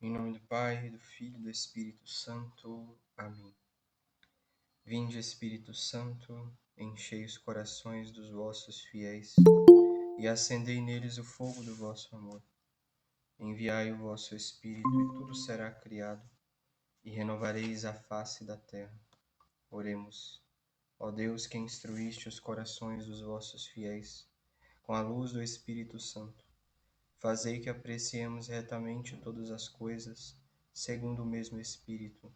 Em nome do Pai, do Filho e do Espírito Santo. Amém. Vinde, Espírito Santo, enchei os corações dos vossos fiéis e acendei neles o fogo do vosso amor. Enviai o vosso Espírito e tudo será criado, e renovareis a face da terra. Oremos. Ó Deus, que instruíste os corações dos vossos fiéis com a luz do Espírito Santo, fazei que apreciemos retamente todas as coisas, segundo o mesmo Espírito,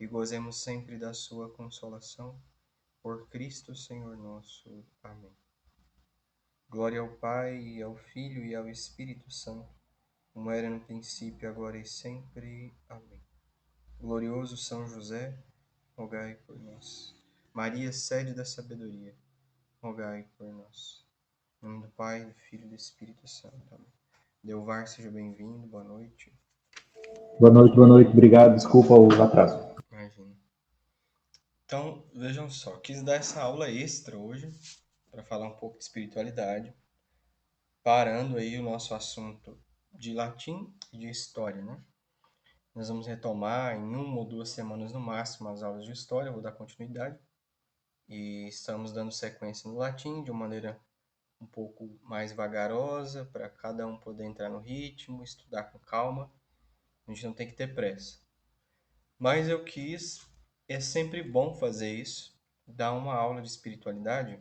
e gozemos sempre da sua consolação. Por Cristo Senhor nosso. Amém. Glória ao Pai, e ao Filho, e ao Espírito Santo, como era no princípio, agora e sempre. Amém. Glorioso São José, rogai por nós. Maria, sede da sabedoria, rogai por nós. Em nome do Pai, do Filho e do Espírito Santo. Amém. Delvar, seja bem-vindo, boa noite. Boa noite, obrigado, desculpa o atraso. Imagina. Então, vejam só, quis dar essa aula extra hoje para falar um pouco de espiritualidade, parando aí o nosso assunto de latim e de história, né? Nós vamos retomar em 1 ou 2 semanas no máximo as aulas de história, eu vou dar continuidade, e estamos dando sequência no latim de uma maneira um pouco mais vagarosa, para cada um poder entrar no ritmo, estudar com calma, a gente não tem que ter pressa. Mas eu quis, é sempre bom fazer isso, dar uma aula de espiritualidade,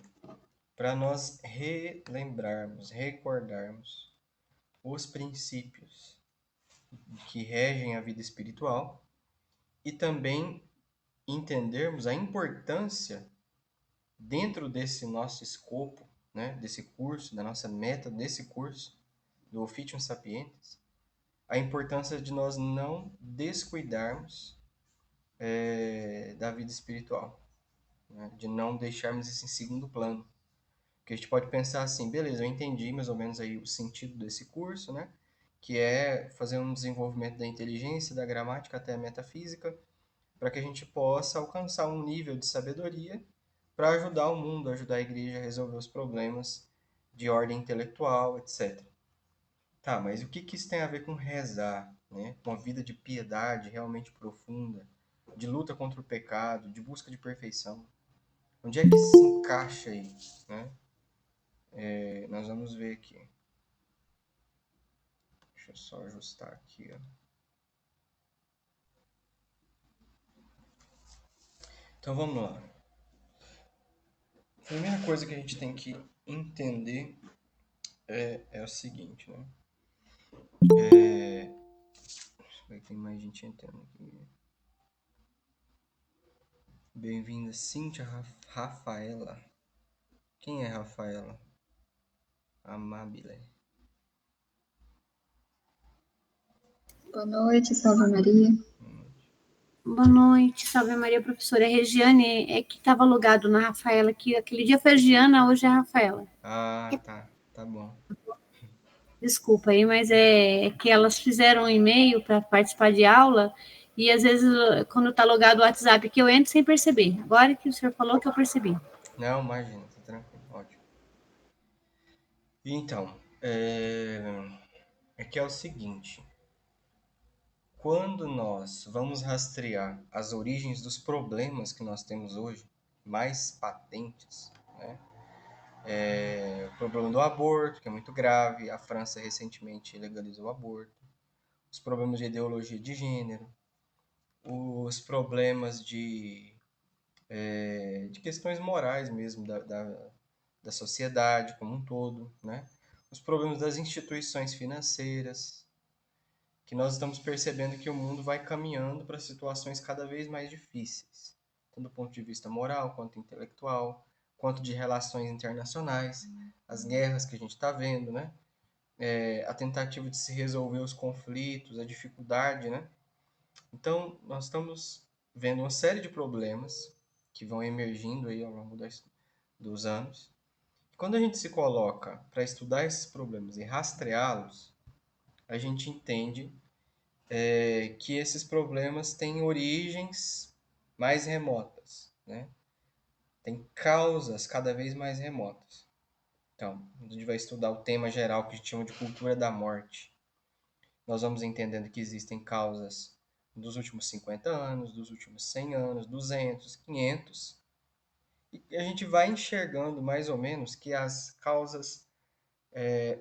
para nós relembrarmos, recordarmos os princípios que regem a vida espiritual e também entendermos a importância dentro desse nosso escopo, né, desse curso, da nossa meta desse curso, do Officium Sapientes, a importância de nós não descuidarmos da vida espiritual, né, de não deixarmos isso em segundo plano. Porque a gente pode pensar assim, beleza, eu entendi mais ou menos aí o sentido desse curso, né? Que é fazer um desenvolvimento da inteligência, da gramática até a metafísica, para que a gente possa alcançar um nível de sabedoria para ajudar o mundo, ajudar a igreja a resolver os problemas de ordem intelectual, etc. Tá, mas o que que isso tem a ver com rezar, né? Com a vida de piedade realmente profunda, de luta contra o pecado, de busca de perfeição? Onde é que se encaixa aí, né? Nós vamos ver aqui. Deixa eu só ajustar aqui, ó. Então vamos lá. A primeira coisa que a gente tem que entender é o seguinte, né? Deixa eu ver que tem mais gente entrando aqui. Bem-vinda, Cíntia Rafaela. Quem é Rafaela? Amabile. Boa noite, Salve Maria. Boa noite, salve Maria, professora. É Regiane, é que estava logado na Rafaela, que aquele dia foi a Giana, hoje é a Rafaela. Ah, tá bom. Desculpa aí, mas é que elas fizeram um e-mail para participar de aula e às vezes quando está logado o WhatsApp que eu entro sem perceber. Agora que o senhor falou que eu percebi. Não, imagina, tá tranquilo, ótimo. Então, que é o seguinte. Quando nós vamos rastrear as origens dos problemas que nós temos hoje, mais patentes, né? O problema do aborto, que é muito grave, a França recentemente legalizou o aborto, os problemas de ideologia de gênero, os problemas de questões morais mesmo da sociedade como um todo, né? Os problemas das instituições financeiras, que nós estamos percebendo que o mundo vai caminhando para situações cada vez mais difíceis, tanto do ponto de vista moral, quanto intelectual, quanto de relações internacionais, as guerras que a gente está vendo, né? A tentativa de se resolver os conflitos, a dificuldade, né? Então, nós estamos vendo uma série de problemas que vão emergindo aí ao longo dos anos. Quando a gente se coloca para estudar esses problemas e rastreá-los, a gente entende que esses problemas têm origens mais remotas, né? Tem causas cada vez mais remotas. Então, a gente vai estudar o tema geral que a gente chama de cultura da morte, nós vamos entendendo que existem causas dos últimos 50 anos, dos últimos 100 anos, 200, 500, e a gente vai enxergando mais ou menos que as causas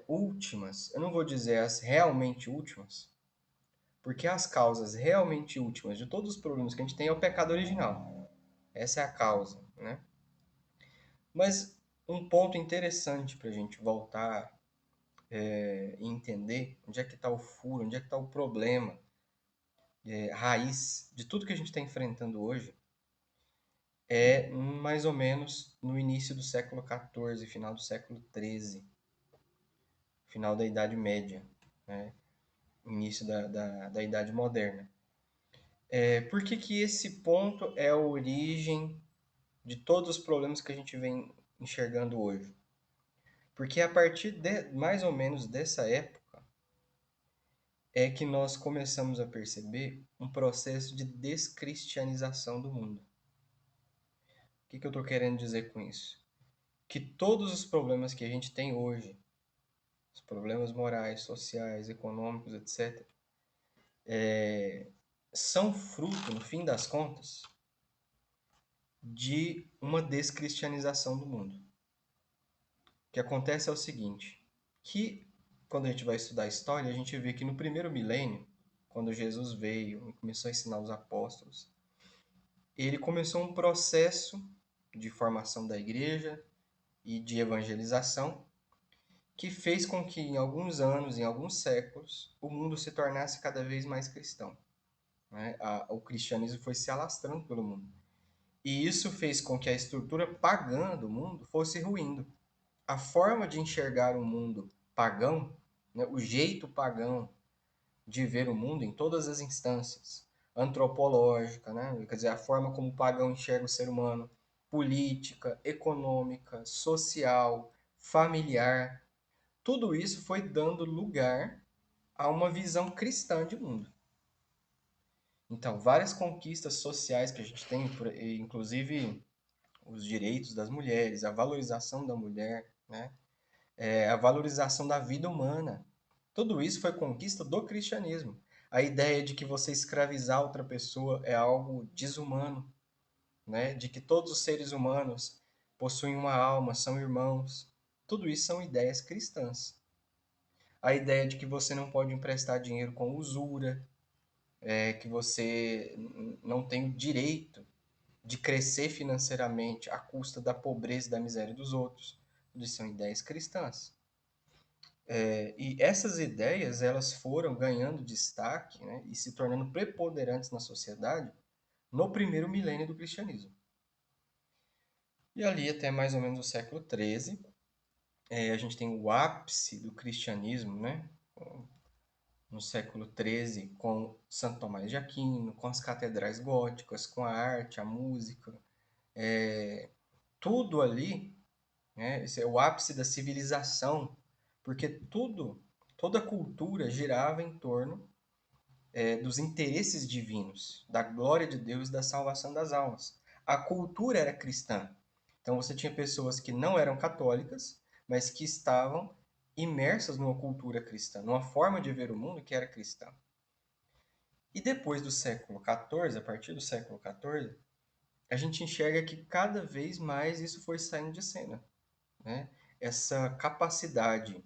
últimas, eu não vou dizer as realmente últimas, porque as causas realmente últimas de todos os problemas que a gente tem é o pecado original. Essa é a causa, né? Mas um ponto interessante para a gente voltar e entender onde é que está o furo, onde é que está o problema raiz de tudo que a gente está enfrentando hoje, é mais ou menos no início do século XIV, final do século XIII, final da Idade Média, né? Início da Idade Moderna. Por que que esse ponto é a origem de todos os problemas que a gente vem enxergando hoje? Porque a partir de mais ou menos dessa época é que nós começamos a perceber um processo de descristianização do mundo. O que que eu estou querendo dizer com isso? Que todos os problemas que a gente tem hoje, os problemas morais, sociais, econômicos, etc., são fruto, no fim das contas, de uma descristianização do mundo. O que acontece é o seguinte, que quando a gente vai estudar a história, a gente vê que no primeiro milênio, quando Jesus veio e começou a ensinar os apóstolos, ele começou um processo de formação da igreja e de evangelização que fez com que em alguns anos, em alguns séculos, o mundo se tornasse cada vez mais cristão, né? O cristianismo foi se alastrando pelo mundo. E isso fez com que a estrutura pagã do mundo fosse ruindo. A forma de enxergar o mundo pagão, né, o jeito pagão de ver o mundo em todas as instâncias, antropológica, né, quer dizer, a forma como o pagão enxerga o ser humano, política, econômica, social, familiar, tudo isso foi dando lugar a uma visão cristã de mundo. Então, várias conquistas sociais que a gente tem, inclusive os direitos das mulheres, a valorização da mulher, né? A valorização da vida humana. Tudo isso foi conquista do cristianismo. A ideia de que você escravizar outra pessoa é algo desumano, né? De que todos os seres humanos possuem uma alma, são irmãos. Tudo isso são ideias cristãs. A ideia de que você não pode emprestar dinheiro com usura, que você não tem o direito de crescer financeiramente à custa da pobreza e da miséria dos outros. Tudo isso são ideias cristãs. E essas ideias elas foram ganhando destaque, né, e se tornando preponderantes na sociedade no primeiro milênio do cristianismo. E ali até mais ou menos o século XIII, a gente tem o ápice do cristianismo, né, no século XIII, com Santo Tomás de Aquino, com as catedrais góticas, com a arte, a música, tudo ali, né, esse é o ápice da civilização, porque toda a cultura girava em torno dos interesses divinos, da glória de Deus e da salvação das almas. A cultura era cristã. Então você tinha pessoas que não eram católicas, mas que estavam imersas numa cultura cristã, numa forma de ver o mundo que era cristã. E depois do século XIV, a partir do século XIV, a gente enxerga que cada vez mais isso foi saindo de cena, né? Essa capacidade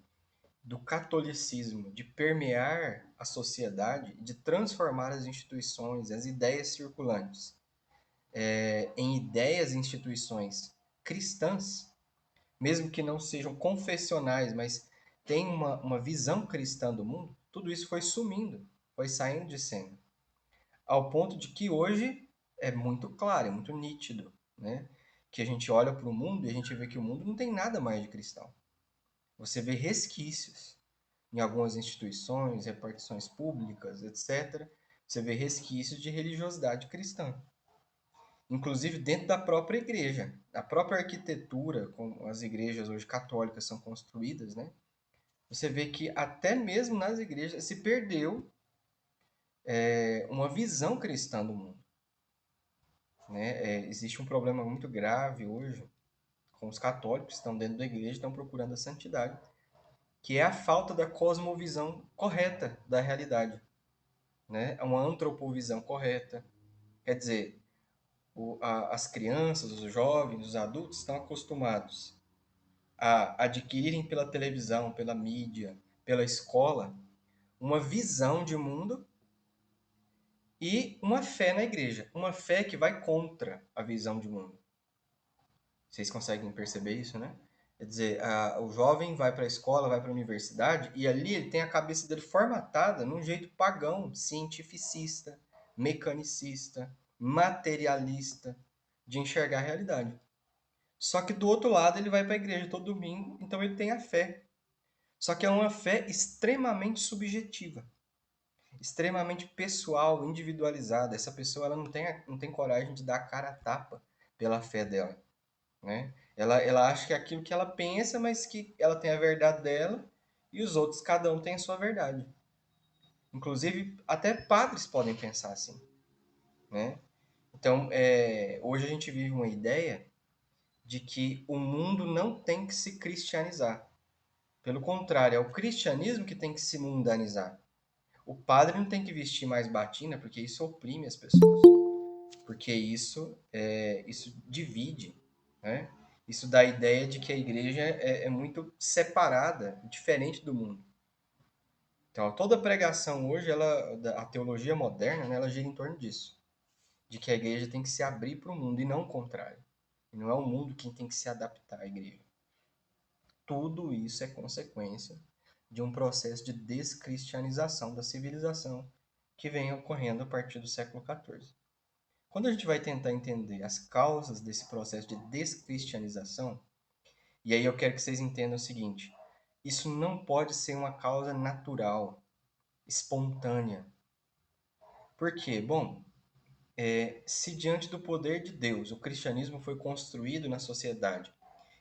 do catolicismo de permear a sociedade, de transformar as instituições, as ideias circulantes, em ideias e instituições cristãs, mesmo que não sejam confessionais, mas tem uma visão cristã do mundo, tudo isso foi sumindo, foi saindo de cena. Ao ponto de que hoje é muito claro, é muito nítido, né? Que a gente olha para o mundo e a gente vê que o mundo não tem nada mais de cristão. Você vê resquícios em algumas instituições, repartições públicas, etc. Você vê resquícios de religiosidade cristã. Inclusive dentro da própria igreja. A própria arquitetura, como as igrejas hoje católicas são construídas, né? Você vê que até mesmo nas igrejas se perdeu uma visão cristã do mundo. Né? Existe um problema muito grave hoje com os católicos que estão dentro da igreja e estão procurando a santidade, que é a falta da cosmovisão correta da realidade, né? É uma antropovisão correta. Quer dizer, as crianças, os jovens, os adultos estão acostumados a adquirirem pela televisão, pela mídia, pela escola, uma visão de mundo e uma fé na igreja. Uma fé que vai contra a visão de mundo. Vocês conseguem perceber isso, né? Quer dizer, o jovem vai para a escola, vai para a universidade, e ali ele tem a cabeça dele formatada num jeito pagão, cientificista, mecanicista, materialista, de enxergar a realidade. Só que do outro lado ele vai para a igreja todo domingo, então ele tem a fé. Só que é uma fé extremamente subjetiva, extremamente pessoal, individualizada. Essa pessoa ela não tem coragem de dar a cara a tapa pela fé dela, né? Ela acha que é aquilo que ela pensa, mas que ela tem a verdade dela e os outros, cada um tem a sua verdade. Inclusive, até padres podem pensar assim, né? Então, hoje a gente vive uma ideia de que o mundo não tem que se cristianizar. Pelo contrário, é o cristianismo que tem que se mundanizar. O padre não tem que vestir mais batina, porque isso oprime as pessoas. Porque isso divide, né? Isso dá a ideia de que a igreja é muito separada, diferente do mundo. Então, toda pregação hoje, a teologia moderna, né, ela gira em torno disso. De que a igreja tem que se abrir para o mundo e não o contrário. E não é o mundo quem tem que se adaptar à igreja. Tudo isso é consequência de um processo de descristianização da civilização que vem ocorrendo a partir do século XIV. Quando a gente vai tentar entender as causas desse processo de descristianização, e aí eu quero que vocês entendam o seguinte: isso não pode ser uma causa natural, espontânea. Por quê? Bom, se diante do poder de Deus o cristianismo foi construído na sociedade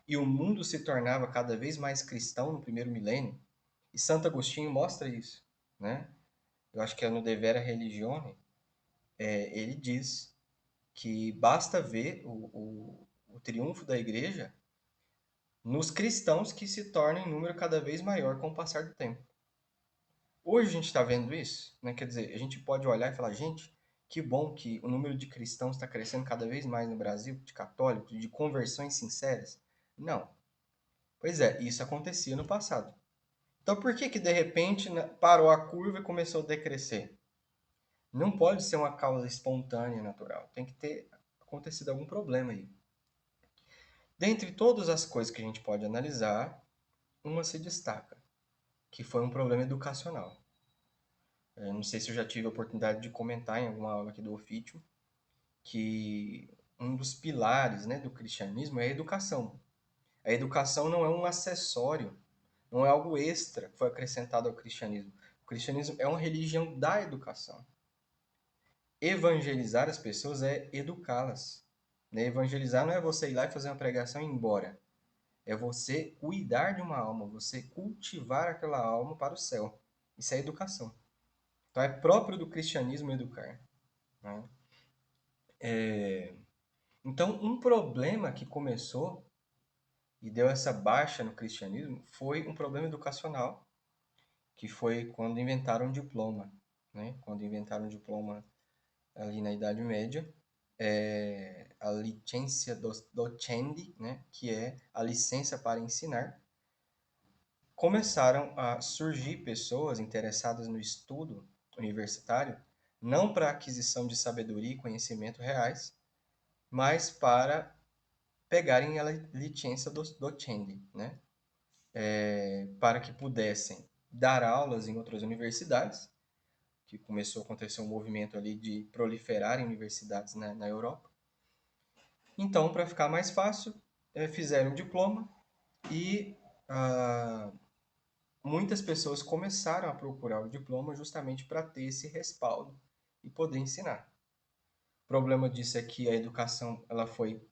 e o mundo se tornava cada vez mais cristão no primeiro milênio, e Santo Agostinho mostra isso, né? Eu acho que é no De Vera Religione, ele diz que basta ver o triunfo da igreja nos cristãos que se tornam em número cada vez maior com o passar do tempo. Hoje a gente está vendo isso, né? Quer dizer, a gente pode olhar e falar, gente, que bom que o número de cristãos está crescendo cada vez mais no Brasil, de católicos, de conversões sinceras. Não. Pois é, isso acontecia no passado. Então por que de repente parou a curva e começou a decrescer? Não pode ser uma causa espontânea, natural. Tem que ter acontecido algum problema aí. Dentre todas as coisas que a gente pode analisar, uma se destaca, que foi um problema educacional. Eu não sei se eu já tive a oportunidade de comentar em alguma aula aqui do ofício, que um dos pilares, né, do cristianismo é a educação. A educação não é um acessório, não é algo extra que foi acrescentado ao cristianismo. O cristianismo é uma religião da educação. Evangelizar as pessoas é educá-las. Né? Evangelizar não é você ir lá e fazer uma pregação e ir embora. É você cuidar de uma alma, você cultivar aquela alma para o céu. Isso é educação. Então é próprio do cristianismo educar. Né? Então um problema que começou e deu essa baixa no cristianismo foi um problema educacional, que foi quando inventaram o diploma. Né? Quando inventaram o diploma ali na Idade Média, a licença docendi, né, que é a licença para ensinar, começaram a surgir pessoas interessadas no estudo universitário, não para aquisição de sabedoria e conhecimento reais, mas para pegarem a licença docendi, né, para que pudessem dar aulas em outras universidades, que começou a acontecer um movimento ali de proliferar em universidades na Europa. Então, para ficar mais fácil, fizeram um diploma e muitas pessoas começaram a procurar o diploma justamente para ter esse respaldo e poder ensinar. O problema disso é que a educação ela foi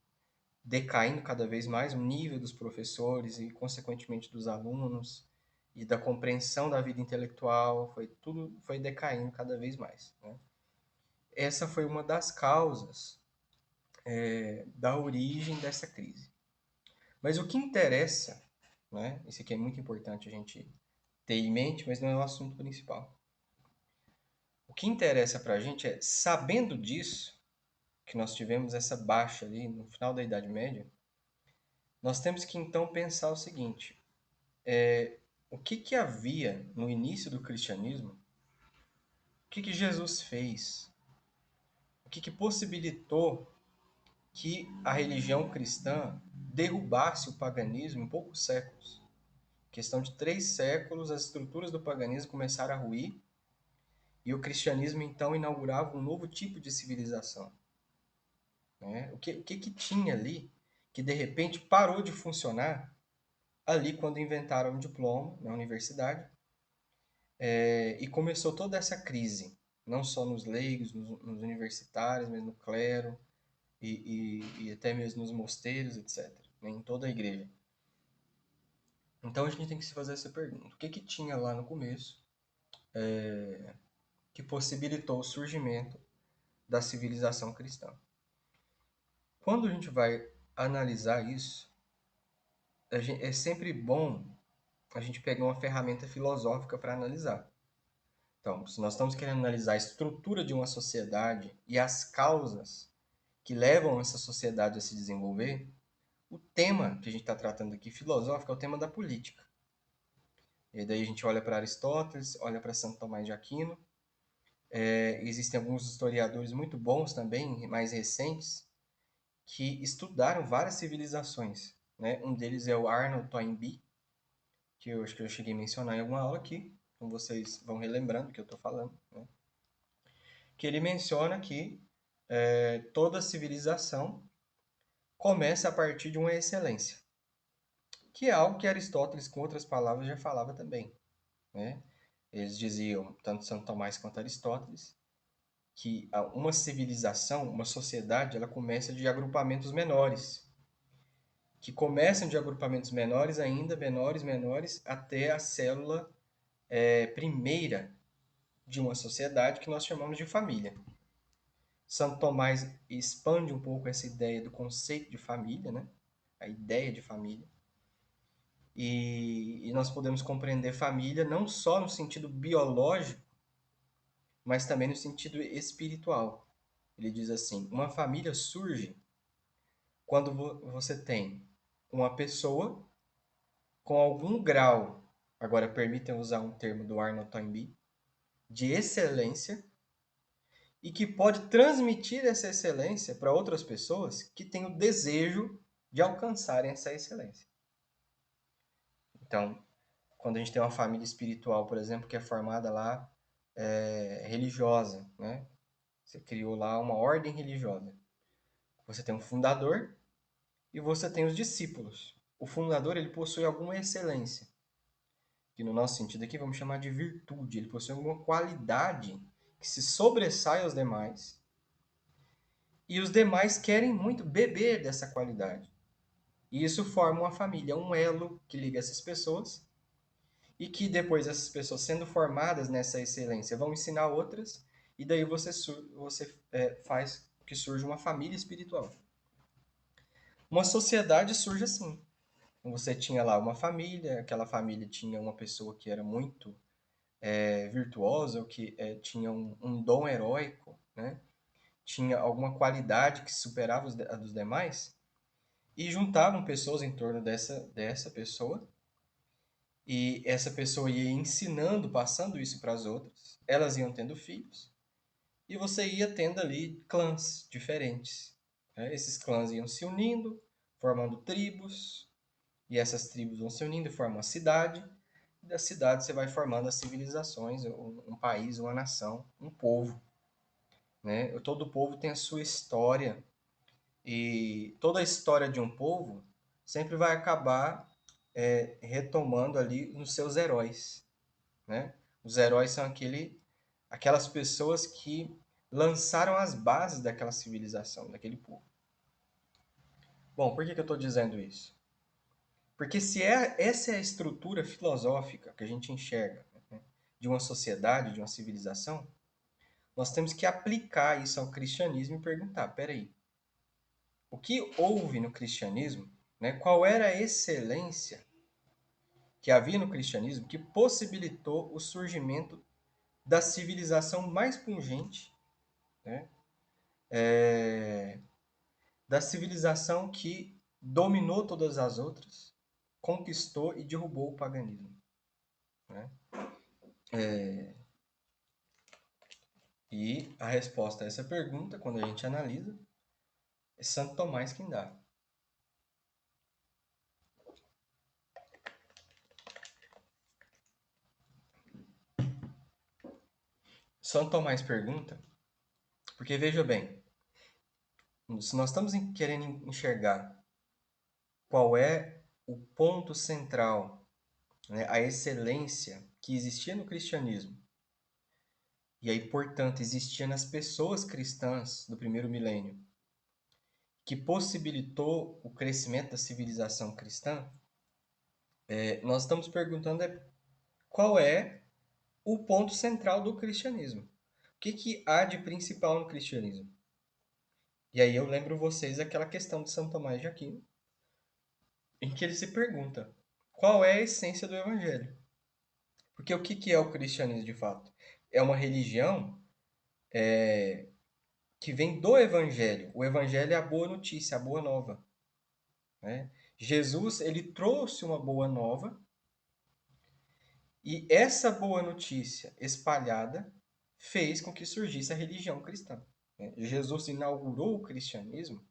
decaindo cada vez mais, o nível dos professores e, consequentemente, dos alunos e da compreensão da vida intelectual, tudo foi decaindo cada vez mais. Né? Essa foi uma das causas da origem dessa crise. Mas o que interessa, né? Isso aqui é muito importante a gente ter em mente, mas não é o assunto principal. O que interessa para a gente é, sabendo disso, que nós tivemos essa baixa ali no final da Idade Média, nós temos que então pensar o seguinte: o que havia no início do cristianismo? O que Jesus fez? O que possibilitou que a religião cristã derrubasse o paganismo em poucos séculos? Em questão de 3 séculos, as estruturas do paganismo começaram a ruir e o cristianismo então inaugurava um novo tipo de civilização. Né? O que tinha ali que de repente parou de funcionar ali quando inventaram o diploma na universidade, e começou toda essa crise, não só nos leigos, nos universitários, mas no clero e até mesmo nos mosteiros, etc., né? Em toda a igreja. Então a gente tem que se fazer essa pergunta: o que tinha lá no começo que possibilitou o surgimento da civilização cristã? Quando a gente vai analisar isso, é sempre bom a gente pegar uma ferramenta filosófica para analisar. Então, se nós estamos querendo analisar a estrutura de uma sociedade e as causas que levam essa sociedade a se desenvolver, o tema que a gente está tratando aqui, filosófico, é o tema da política. E daí a gente olha para Aristóteles, olha para Santo Tomás de Aquino. Existem alguns historiadores muito bons também, mais recentes, que estudaram várias civilizações. Né? Um deles é o Arnold Toynbee, que eu acho que eu cheguei a mencionar em alguma aula aqui, então vocês vão relembrando o que eu estou falando. Né? Que ele menciona que toda civilização começa a partir de uma excelência, que é algo que Aristóteles, com outras palavras, já falava também. Né? Eles diziam, tanto Santo Tomás quanto Aristóteles, que uma civilização, uma sociedade, ela começa de agrupamentos menores, que começam de agrupamentos menores ainda, menores, até a célula primeira de uma sociedade, que nós chamamos de família. Santo Tomás expande um pouco essa ideia do conceito de família, né? A ideia de família. E nós podemos compreender família não só no sentido biológico, mas também no sentido espiritual. Ele diz assim: uma família surge quando você tem uma pessoa com algum grau, agora permitam usar um termo do Arnold Toynbee, de excelência, e que pode transmitir essa excelência para outras pessoas que têm o desejo de alcançarem essa excelência. Então, quando a gente tem uma família espiritual, por exemplo, que é formada lá religiosa, né? Você criou lá uma ordem religiosa. Você tem um fundador e você tem os discípulos. O fundador, ele possui alguma excelência, que no nosso sentido aqui vamos chamar de virtude. Ele possui alguma qualidade que se sobressai aos demais, e os demais querem muito beber dessa qualidade. E isso forma uma família, um elo que liga essas pessoas, e que depois essas pessoas, sendo formadas nessa excelência, vão ensinar outras, e daí você faz que surja uma família espiritual. Uma sociedade surge assim. Você tinha lá uma família, aquela família tinha uma pessoa que era muito virtuosa, ou que tinha um dom heróico, né? Tinha alguma qualidade que superava a dos demais, e juntavam pessoas em torno dessa pessoa, e essa pessoa ia ensinando, passando isso para as outras, elas iam tendo filhos, e você ia tendo ali clãs diferentes. Né? Esses clãs iam se unindo, formando tribos, e essas tribos vão se unindo e formam uma cidade, e da cidade você vai formando as civilizações, um país, uma nação, um povo. Né? Todo povo tem a sua história, e toda a história de um povo sempre vai acabar retomando ali nos seus heróis. Né? Os heróis são aquelas pessoas que lançaram as bases daquela civilização, daquele povo. Bom, por que eu estou dizendo isso? Porque se essa é a estrutura filosófica que a gente enxerga, né, de uma sociedade, de uma civilização, nós temos que aplicar isso ao cristianismo e perguntar, peraí, o que houve no cristianismo, né, qual era a excelência que havia no cristianismo que possibilitou o surgimento da civilização mais pungente, né? Da civilização que dominou todas as outras, conquistou e derrubou o paganismo, né? E a resposta a essa pergunta, quando a gente analisa, é Santo Tomás quem dá. Santo Tomás pergunta, porque veja bem, se nós estamos querendo enxergar qual é o ponto central, né, a excelência que existia no cristianismo, e aí, portanto, existia nas pessoas cristãs do primeiro milênio, que possibilitou o crescimento da civilização cristã, nós estamos perguntando qual é o ponto central do cristianismo. O que há de principal no cristianismo? E aí eu lembro vocês aquela questão de São Tomás de Aquino, em que ele se pergunta qual é a essência do evangelho? Porque o que é o cristianismo de fato? É uma religião que vem do evangelho. O evangelho é a boa notícia, a boa nova, né? Jesus, ele trouxe uma boa nova e essa boa notícia espalhada fez com que surgisse a religião cristã, né? Jesus inaugurou o cristianismo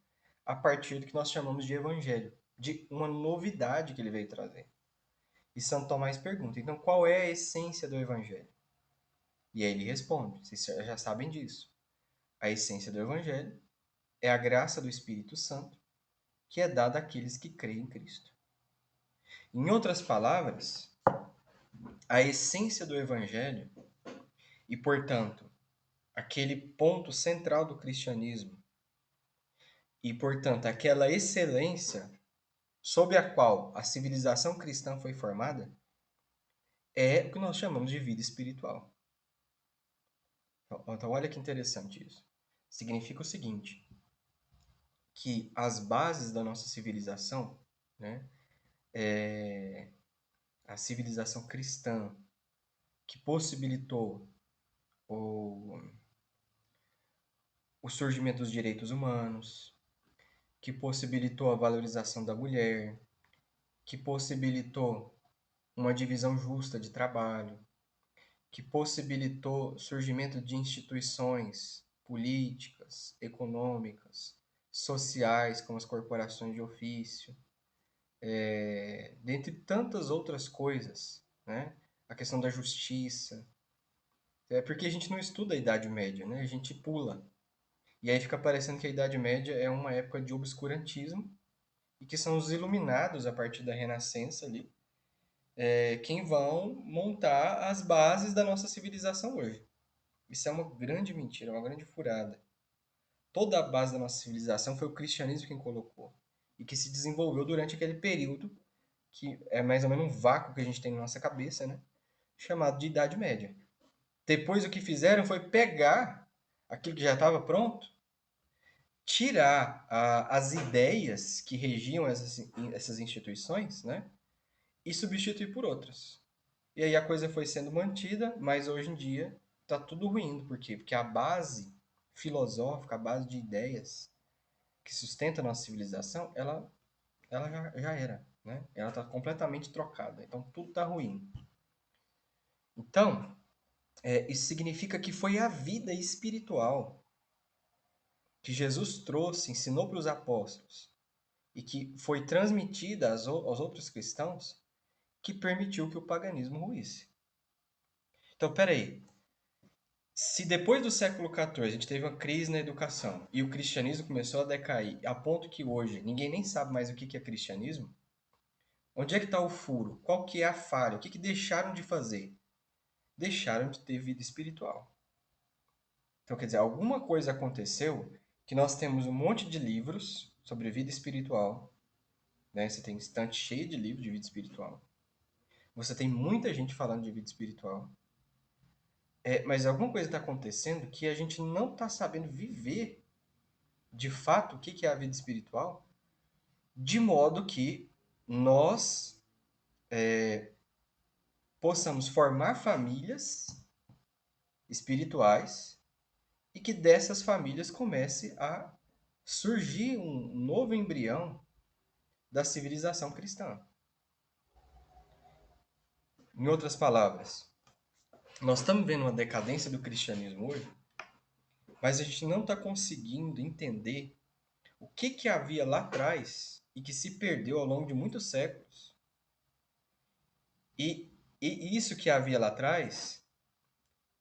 a partir do que nós chamamos de evangelho, de uma novidade que ele veio trazer. E São Tomás pergunta, então qual é a essência do evangelho? E aí ele responde, vocês já sabem disso. A essência do evangelho é a graça do Espírito Santo que é dada àqueles que creem em Cristo. Em outras palavras, a essência do evangelho e, portanto, aquele ponto central do cristianismo e, portanto, aquela excelência sob a qual a civilização cristã foi formada é o que nós chamamos de vida espiritual. Então olha que interessante isso. Significa o seguinte, que as bases da nossa civilização, né, a civilização cristã, que possibilitou o surgimento dos direitos humanos, que possibilitou a valorização da mulher, que possibilitou uma divisão justa de trabalho, que possibilitou o surgimento de instituições políticas, econômicas, sociais, como as corporações de ofício, dentre tantas outras coisas, né? A questão da justiça. É porque a gente não estuda a Idade Média, né? A gente pula. E aí fica parecendo que a Idade Média é uma época de obscurantismo e que são os iluminados, a partir da Renascença ali, quem vão montar as bases da nossa civilização hoje. Isso é uma grande mentira, uma grande furada. Toda a base da nossa civilização foi o cristianismo quem colocou e que se desenvolveu durante aquele período que é mais ou menos um vácuo que a gente tem na nossa cabeça, né? Chamado de Idade Média. Depois o que fizeram foi pegar aquilo que já estava pronto, tirar as ideias que regiam essas instituições, né? E substituir por outras. E aí a coisa foi sendo mantida, mas hoje em dia está tudo ruindo. Por quê? Porque a base filosófica, a base de ideias que sustenta a nossa civilização, ela já era, né? Ela está completamente trocada. Então tudo está ruim. Então, isso significa que foi a vida espiritual que Jesus trouxe, ensinou para os apóstolos e que foi transmitida aos outros cristãos que permitiu que o paganismo ruísse. Então, peraí. Se depois do século XIV a gente teve uma crise na educação e o cristianismo começou a decair, a ponto que hoje ninguém nem sabe mais o que é cristianismo, onde é que está o furo? Qual que é a falha? O que deixaram de fazer? Deixaram de ter vida espiritual. Então, quer dizer, alguma coisa aconteceu que nós temos um monte de livros sobre vida espiritual, né? Você tem estante cheio de livros de vida espiritual. Você tem muita gente falando de vida espiritual. Mas alguma coisa está acontecendo que a gente não está sabendo viver de fato o que é a vida espiritual, de modo que nós possamos formar famílias espirituais e que dessas famílias comece a surgir um novo embrião da civilização cristã. Em outras palavras, nós estamos vendo uma decadência do cristianismo hoje, mas a gente não está conseguindo entender o que havia lá atrás e que se perdeu ao longo de muitos séculos. E isso que havia lá atrás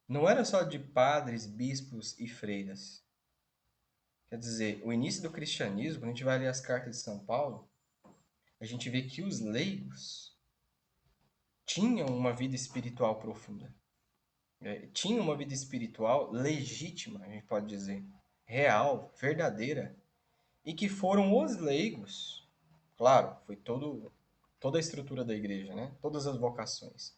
não era só de padres, bispos e freiras. Quer dizer, o início do cristianismo, quando a gente vai ler as cartas de São Paulo, a gente vê que os leigos tinham uma vida espiritual profunda. Tinham uma vida espiritual legítima, a gente pode dizer, real, verdadeira, e que foram os leigos, claro, foi toda a estrutura da igreja, né? Todas as vocações.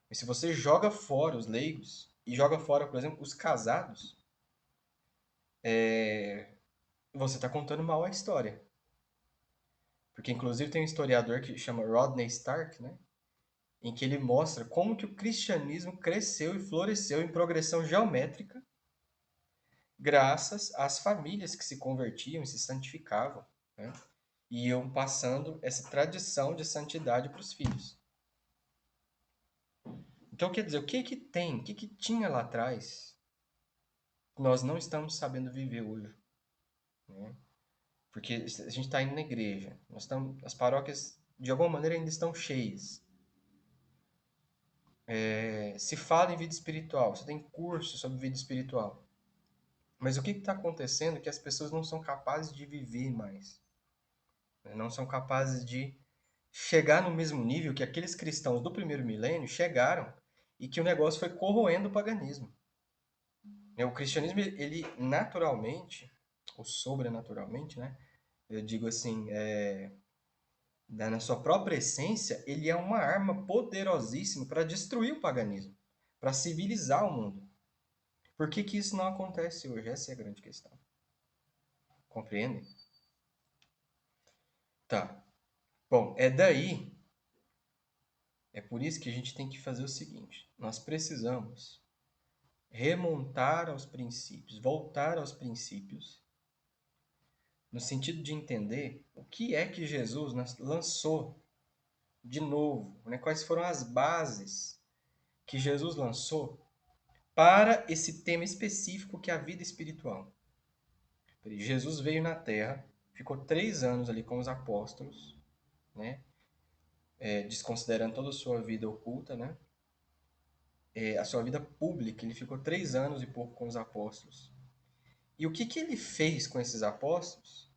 Mas se você joga fora os leigos e joga fora, por exemplo, os casados, você está contando mal a história. Porque, inclusive, tem um historiador que chama Rodney Stark, né? Em que ele mostra como que o cristianismo cresceu e floresceu em progressão geométrica graças às famílias que se convertiam e se santificavam, né? E iam passando essa tradição de santidade para os filhos. Então, quer dizer, o que tem, o que tinha lá atrás que nós não estamos sabendo viver hoje, né? Porque a gente está indo na igreja, as paróquias, de alguma maneira, ainda estão cheias. Se fala em vida espiritual, você tem curso sobre vida espiritual. Mas o que está acontecendo é que as pessoas não são capazes de viver mais. Não são capazes de chegar no mesmo nível que aqueles cristãos do primeiro milênio chegaram e que o negócio foi corroendo o paganismo. O cristianismo, ele naturalmente, ou sobrenaturalmente, né? Eu digo assim, na sua própria essência, ele é uma arma poderosíssima para destruir o paganismo, para civilizar o mundo. Por que isso não acontece hoje? Essa é a grande questão. Compreendem? Tá. Bom, é por isso que a gente tem que fazer o seguinte. Nós precisamos remontar aos princípios, voltar aos princípios, no sentido de entender o que é que Jesus lançou de novo, né? Quais foram as bases que Jesus lançou para esse tema específico que é a vida espiritual. Jesus veio na Terra, ficou 3 anos ali com os apóstolos, né? Desconsiderando toda a sua vida oculta, né? A sua vida pública, ele ficou 3 anos e pouco com os apóstolos. E o que ele fez com esses apóstolos?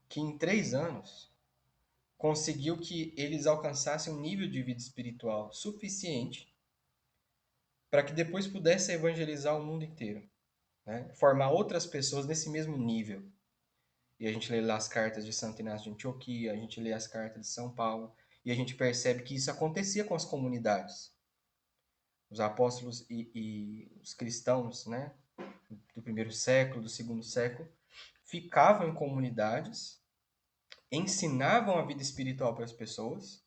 Que em 3 anos conseguiu que eles alcançassem um nível de vida espiritual suficiente para que depois pudessem evangelizar o mundo inteiro, né? Formar outras pessoas nesse mesmo nível. E a gente lê lá as cartas de Santo Inácio de Antioquia, a gente lê as cartas de São Paulo, e a gente percebe que isso acontecia com as comunidades. Os apóstolos e os cristãos, né, do primeiro século, do segundo século, ficavam em comunidades, ensinavam a vida espiritual para as pessoas,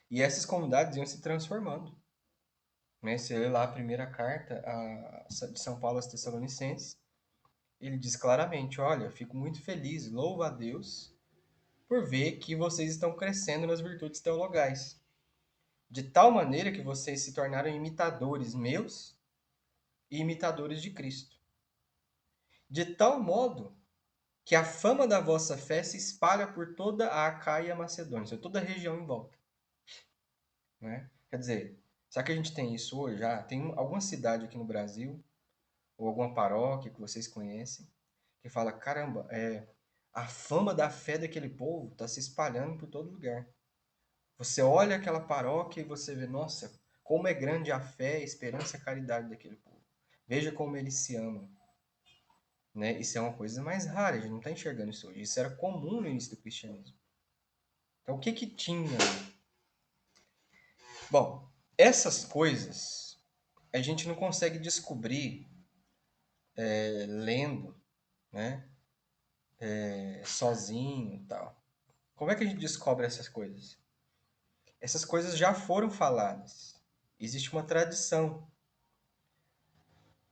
e essas comunidades iam se transformando. Né? Você lê lá a primeira carta de São Paulo aos Tessalonicenses, ele diz claramente, olha, fico muito feliz, louvo a Deus por ver que vocês estão crescendo nas virtudes teologais, de tal maneira que vocês se tornaram imitadores meus e imitadores de Cristo. De tal modo que a fama da vossa fé se espalha por toda a Acaia e a Macedônia, toda a região em volta. Né? Quer dizer, será que a gente tem isso hoje? Tem alguma cidade aqui no Brasil, ou alguma paróquia que vocês conhecem, que fala, caramba, a fama da fé daquele povo está se espalhando por todo lugar. Você olha aquela paróquia e você vê, nossa, como é grande a fé, a esperança e a caridade daquele povo. Veja como eles se amam. Né? Isso é uma coisa mais rara, a gente não está enxergando isso hoje. Isso era comum no início do cristianismo. Então, o que tinha? Bom, essas coisas a gente não consegue descobrir lendo, né? Sozinho e tal. Como é que a gente descobre essas coisas? Essas coisas já foram faladas existe uma tradição.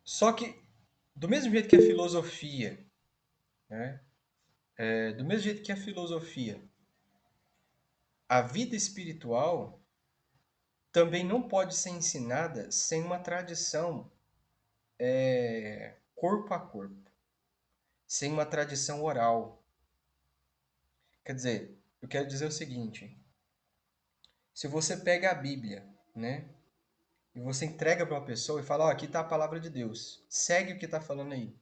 Só que, do mesmo jeito que a filosofia, né? Do mesmo jeito que a filosofia, a vida espiritual também não pode ser ensinada sem uma tradição corpo a corpo, sem uma tradição oral. Quer dizer, eu quero dizer o seguinte: se você pega a Bíblia, né, e você entrega para uma pessoa e fala, ó, aqui está a palavra de Deus, segue o que está falando aí.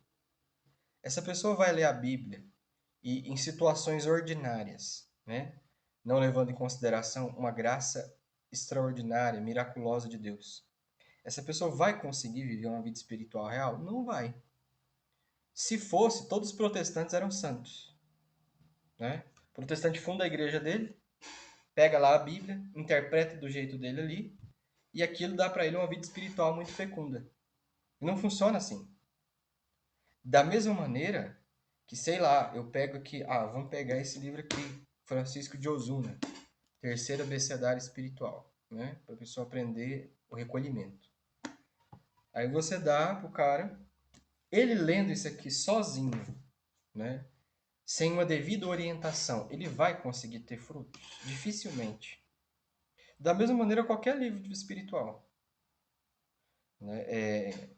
Essa pessoa vai ler a Bíblia e em situações ordinárias, né, não levando em consideração uma graça extraordinária, miraculosa de Deus. Essa pessoa vai conseguir viver uma vida espiritual real? Não vai. Se fosse, todos os protestantes eram santos, né? O protestante funda a igreja dele, pega lá a Bíblia, interpreta do jeito dele ali, e aquilo dá para ele uma vida espiritual muito fecunda. E não funciona assim. Da mesma maneira que, sei lá, eu pego aqui, vamos pegar esse livro aqui, Francisco de Osuna, Terceiro Abecedário Espiritual, né? Para a pessoa aprender o recolhimento. Aí você dá pro cara, ele lendo isso aqui sozinho, né? Sem uma devida orientação, ele vai conseguir ter frutos? Dificilmente. Da mesma maneira, qualquer livro espiritual, né?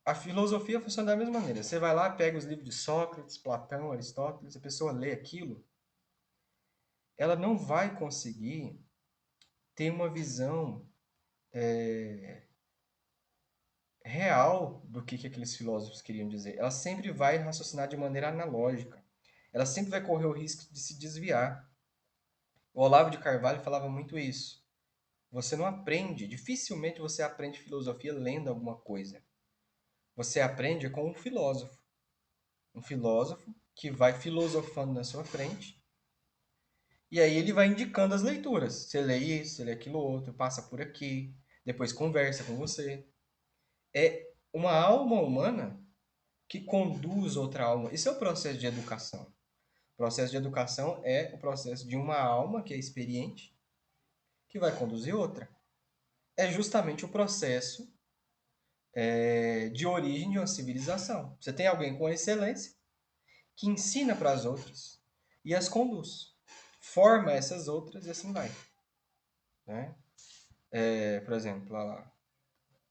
A filosofia funciona da mesma maneira. Você vai lá, pega os livros de Sócrates, Platão, Aristóteles, a pessoa lê aquilo, ela não vai conseguir ter uma visão real do que aqueles filósofos queriam dizer. Ela sempre vai raciocinar de maneira analógica. Ela sempre vai correr o risco de se desviar. O Olavo de Carvalho falava muito isso. Você não aprende, dificilmente você aprende filosofia lendo alguma coisa. Você aprende com um filósofo. Um filósofo que vai filosofando na sua frente. E aí ele vai indicando as leituras. Você lê isso, você lê aquilo outro, passa por aqui, depois conversa com você. É uma alma humana que conduz outra alma. Isso é o processo de educação. O processo de educação é o processo de uma alma que é experiente, que vai conduzir outra. É justamente o processo de origem de uma civilização. Você tem alguém com excelência que ensina para as outras e as conduz. Forma essas outras e assim vai. Né? Por exemplo, ela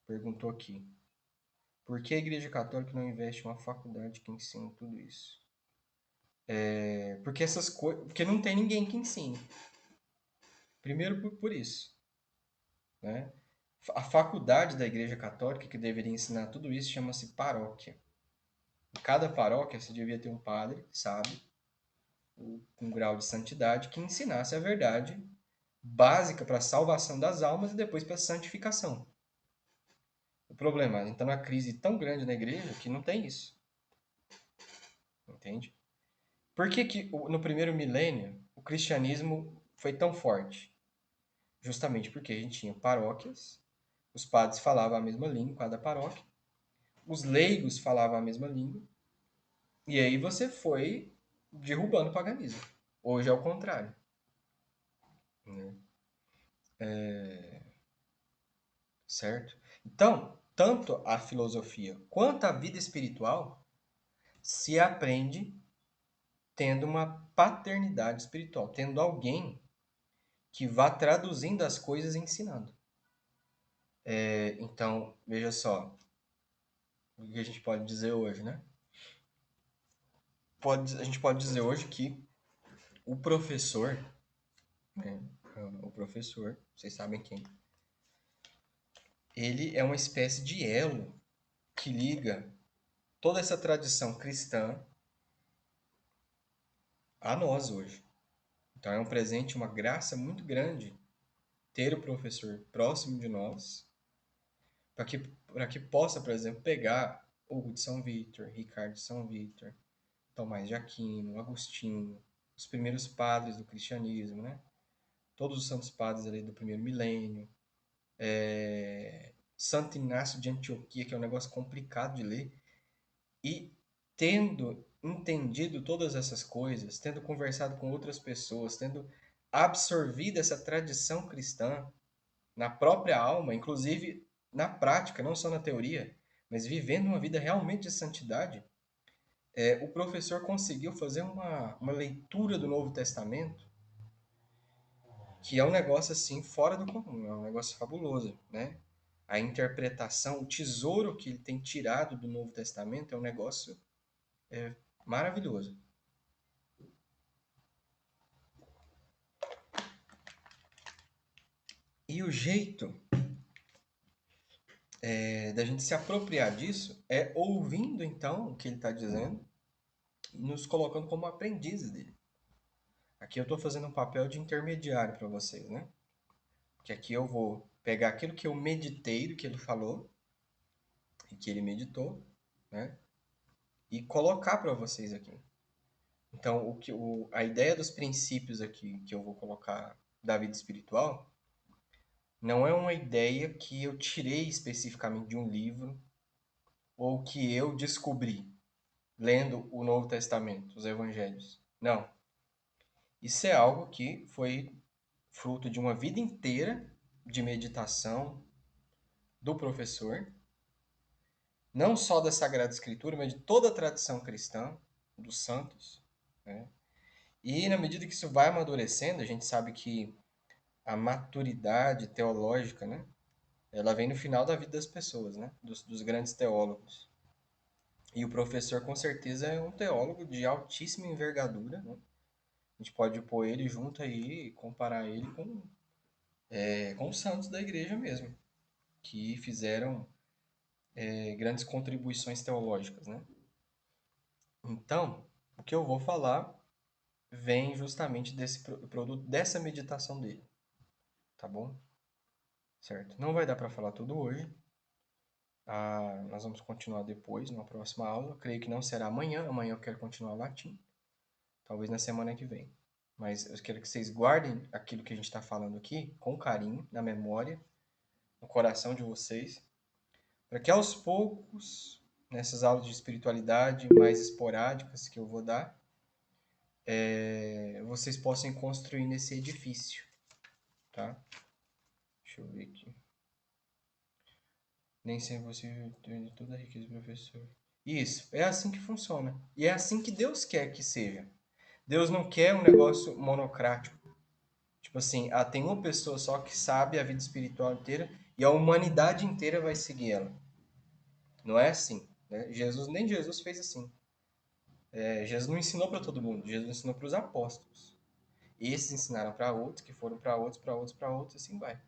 perguntou aqui, por que a Igreja Católica não investe em uma faculdade que ensine tudo isso? Porque essas coisas, porque não tem ninguém que ensine. Primeiro por isso, né? A faculdade da Igreja Católica que deveria ensinar tudo isso chama-se paróquia. Em cada paróquia você devia ter um padre, sabe, com grau de santidade, que ensinasse a verdade básica para a salvação das almas e depois para a santificação. O problema é que está numa crise tão grande na igreja que não tem isso. Entende? Por que no primeiro milênio o cristianismo foi tão forte? Justamente porque a gente tinha paróquias, os padres falavam a mesma língua em cada paróquia, os leigos falavam a mesma língua, e aí você foi derrubando o paganismo. Hoje é o contrário. Né? Certo? Então, tanto a filosofia quanto a vida espiritual se aprende tendo uma paternidade espiritual, tendo alguém que vá traduzindo as coisas e ensinando. Então, veja só, o que a gente pode dizer hoje, né? A gente pode dizer hoje que o professor, né? O professor, vocês sabem quem, ele é uma espécie de elo que liga toda essa tradição cristã a nós hoje. Então é um presente, uma graça muito grande ter o professor próximo de nós, para que possa, por exemplo, pegar Hugo de São Vítor, Ricardo de São Vítor, Tomás de Aquino, Agostinho, os primeiros padres do cristianismo, né? Todos os santos padres ali do primeiro milênio, Santo Inácio de Antioquia, que é um negócio complicado de ler, e tendo entendido todas essas coisas, tendo conversado com outras pessoas, tendo absorvido essa tradição cristã, na própria alma, inclusive na prática, não só na teoria, mas vivendo uma vida realmente de santidade, o professor conseguiu fazer uma leitura do Novo Testamento que é um negócio assim fora do comum, é um negócio fabuloso, né? A interpretação, o tesouro que ele tem tirado do Novo Testamento é um negócio maravilhoso. E o jeito da gente se apropriar disso é ouvindo então o que ele está dizendo e nos colocando como aprendizes dele. Aqui eu estou fazendo um papel de intermediário para vocês, né? Porque aqui eu vou pegar aquilo que eu meditei do que ele falou e que ele meditou, né? E colocar para vocês aqui. Então, a ideia dos princípios aqui que eu vou colocar da vida espiritual não é uma ideia que eu tirei especificamente de um livro ou que eu descobri lendo o Novo Testamento, os Evangelhos. Não. Isso é algo que foi fruto de uma vida inteira de meditação do professor, não só da Sagrada Escritura, mas de toda a tradição cristã, dos santos, né? E na medida que isso vai amadurecendo, a gente sabe que a maturidade teológica, né? Ela vem no final da vida das pessoas, né? Dos grandes teólogos. E o professor, com certeza, é um teólogo de altíssima envergadura, né? A gente pode pôr ele junto aí e comparar ele com os santos da igreja mesmo, que fizeram grandes contribuições teológicas, né? Então, o que eu vou falar vem justamente desse produto, dessa meditação dele, tá bom? Certo? Não vai dar para falar tudo hoje. Nós vamos continuar depois, numa próxima aula. Creio que não será amanhã. Amanhã eu quero continuar latim. Talvez na semana que vem. Mas eu quero que vocês guardem aquilo que a gente está falando aqui com carinho, na memória, no coração de vocês, para que aos poucos, nessas aulas de espiritualidade mais esporádicas que eu vou dar, vocês possam construir nesse edifício, tá? Deixa eu ver aqui. Nem sempre você tem toda a riqueza do professor. Isso, é assim que funciona. E é assim que Deus quer que seja. Deus não quer um negócio monocrático. Tipo assim, tem uma pessoa só que sabe a vida espiritual inteira e a humanidade inteira vai seguir ela. Não é assim, né? Nem Jesus fez assim. Jesus não ensinou para todo mundo, Jesus ensinou para os apóstolos. Esses ensinaram para outros, que foram para outros, para outros, para outros, assim vai.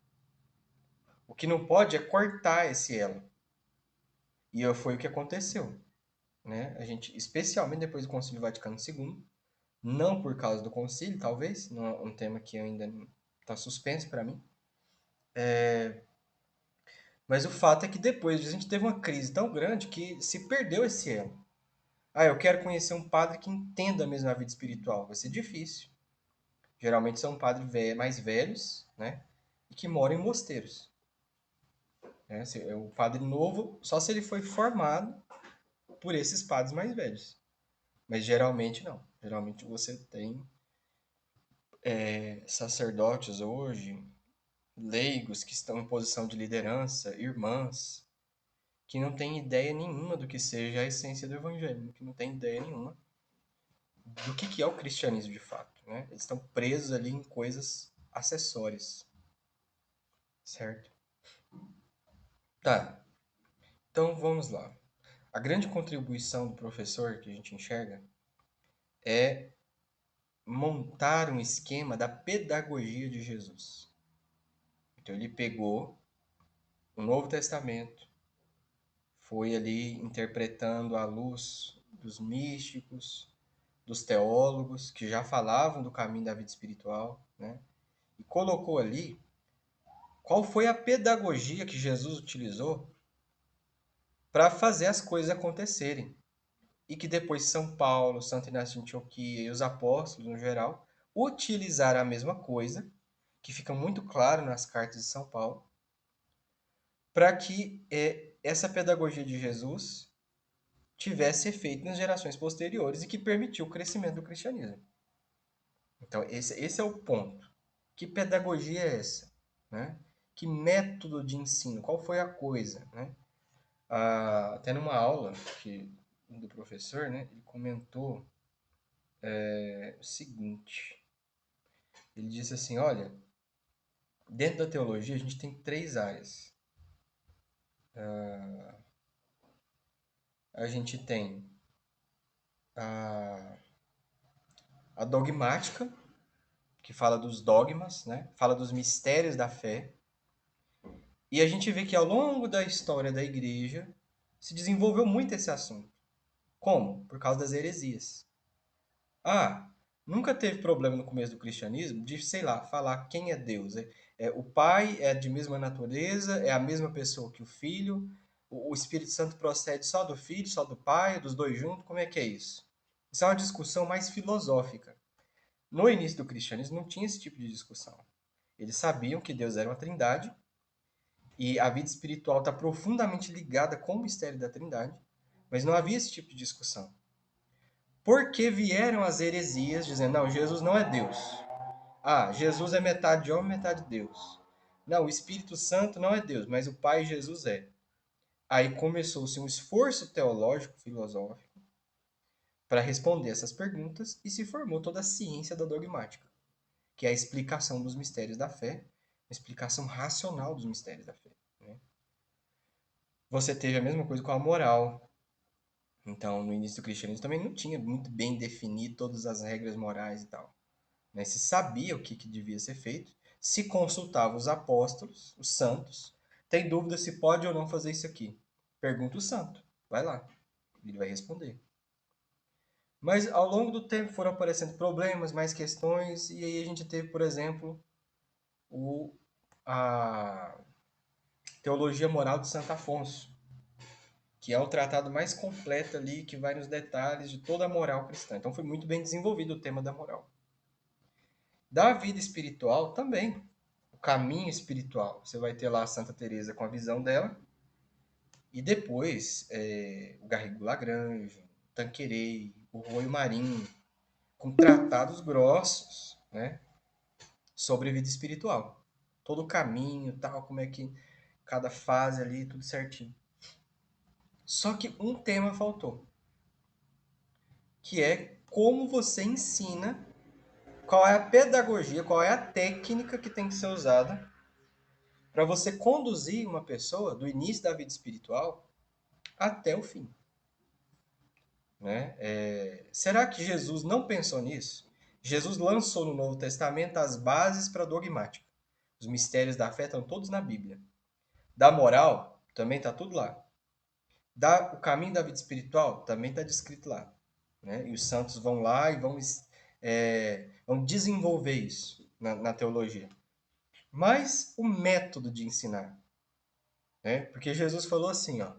O que não pode é cortar esse elo. E foi o que aconteceu, né? A gente, especialmente depois do Concílio Vaticano II, não por causa do concílio, talvez, não é um tema que ainda está suspenso para mim, mas o fato é que depois a gente teve uma crise tão grande que se perdeu esse elo. Eu quero conhecer um padre que entenda mesmo a vida espiritual. Vai ser difícil. Geralmente são padres mais velhos, né? E que moram em mosteiros. Né? O padre novo, só se ele foi formado por esses padres mais velhos. Mas geralmente não. Geralmente você tem sacerdotes hoje, leigos que estão em posição de liderança, irmãs, que não têm ideia nenhuma do que seja a essência do evangelho, que não têm ideia nenhuma do que é o cristianismo de fato, né? Eles estão presos ali em coisas acessórias, certo? Tá, então vamos lá. A grande contribuição do professor que a gente enxerga é montar um esquema da pedagogia de Jesus. Então ele pegou o Novo Testamento, foi ali interpretando à luz dos místicos, dos teólogos que já falavam do caminho da vida espiritual, né? E colocou ali qual foi a pedagogia que Jesus utilizou para fazer as coisas acontecerem. E que depois São Paulo, Santo Inácio de Antioquia e os apóstolos, no geral, utilizaram a mesma coisa, que fica muito claro nas cartas de São Paulo, para que essa pedagogia de Jesus tivesse efeito nas gerações posteriores e que permitiu o crescimento do cristianismo. Então, esse é o ponto. Que pedagogia é essa? Né? Que método de ensino? Qual foi a coisa, né? Até numa aula do professor, né, ele comentou o seguinte. Ele disse assim, olha, dentro da teologia a gente tem 3 áreas. A gente tem a dogmática, que fala dos dogmas, né? Fala dos mistérios da fé. E a gente vê que ao longo da história da igreja se desenvolveu muito esse assunto. Como? Por causa das heresias. Nunca teve problema no começo do cristianismo de, sei lá, falar quem é Deus. O Pai é de mesma natureza, é a mesma pessoa que o Filho, o Espírito Santo procede só do Filho, só do Pai, dos dois juntos, como é que é isso? Isso é uma discussão mais filosófica. No início do cristianismo não tinha esse tipo de discussão. Eles sabiam que Deus era uma trindade e a vida espiritual está profundamente ligada com o mistério da trindade, mas não havia esse tipo de discussão. Porque vieram as heresias dizendo, não, Jesus não é Deus. Jesus é metade homem, metade Deus. Não, o Espírito Santo não é Deus, mas o Pai Jesus é. Aí começou-se um esforço teológico, filosófico, para responder essas perguntas e se formou toda a ciência da dogmática, que é a explicação dos mistérios da fé, a explicação racional dos mistérios da fé. Né? Você teve a mesma coisa com a moral. Então, no início do cristianismo também não tinha muito bem definido todas as regras morais e tal. Né? Se sabia o que devia ser feito, se consultava os apóstolos, os santos. Tem dúvida se pode ou não fazer isso aqui? Pergunta o santo. Vai lá. Ele vai responder. Mas ao longo do tempo foram aparecendo problemas, mais questões, e aí a gente teve, por exemplo, a Teologia Moral de Santo Afonso, que é o tratado mais completo ali, que vai nos detalhes de toda a moral cristã. Então foi muito bem desenvolvido o tema da moral. Da vida espiritual também, o caminho espiritual. Você vai ter lá a Santa Teresa com a visão dela, e depois o Garrigou Lagrange, Tanqueray, o Royo Marinho, com tratados grossos, né, sobre a vida espiritual. Todo o caminho, tal, como é que cada fase ali, tudo certinho. Só que um tema faltou, que é como você ensina, qual é a pedagogia, qual é a técnica que tem que ser usada para você conduzir uma pessoa do início da vida espiritual até o fim. Né? Será que Jesus não pensou nisso? Jesus lançou no Novo Testamento as bases para a dogmática. Os mistérios da fé estão todos na Bíblia. Da moral, também está tudo lá. O caminho da vida espiritual, também está descrito lá. Né? E os santos vão lá e vão desenvolver isso na teologia. Mas o método de ensinar. Né? Porque Jesus falou assim, ó,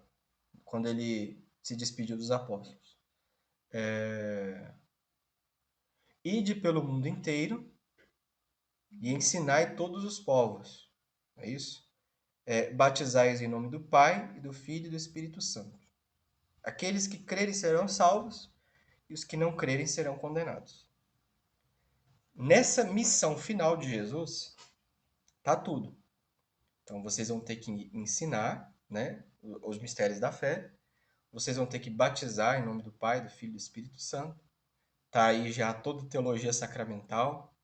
quando ele se despediu dos apóstolos. Ide pelo mundo inteiro e ensinai todos os povos. É isso? Batizai-os em nome do Pai, e do Filho e do Espírito Santo. Aqueles que crerem serão salvos, e os que não crerem serão condenados. Nessa missão final de Jesus, tá tudo. Então vocês vão ter que ensinar, né, os mistérios da fé. Vocês vão ter que batizar em nome do Pai, do Filho e do Espírito Santo. Tá aí já toda teologia sacramental.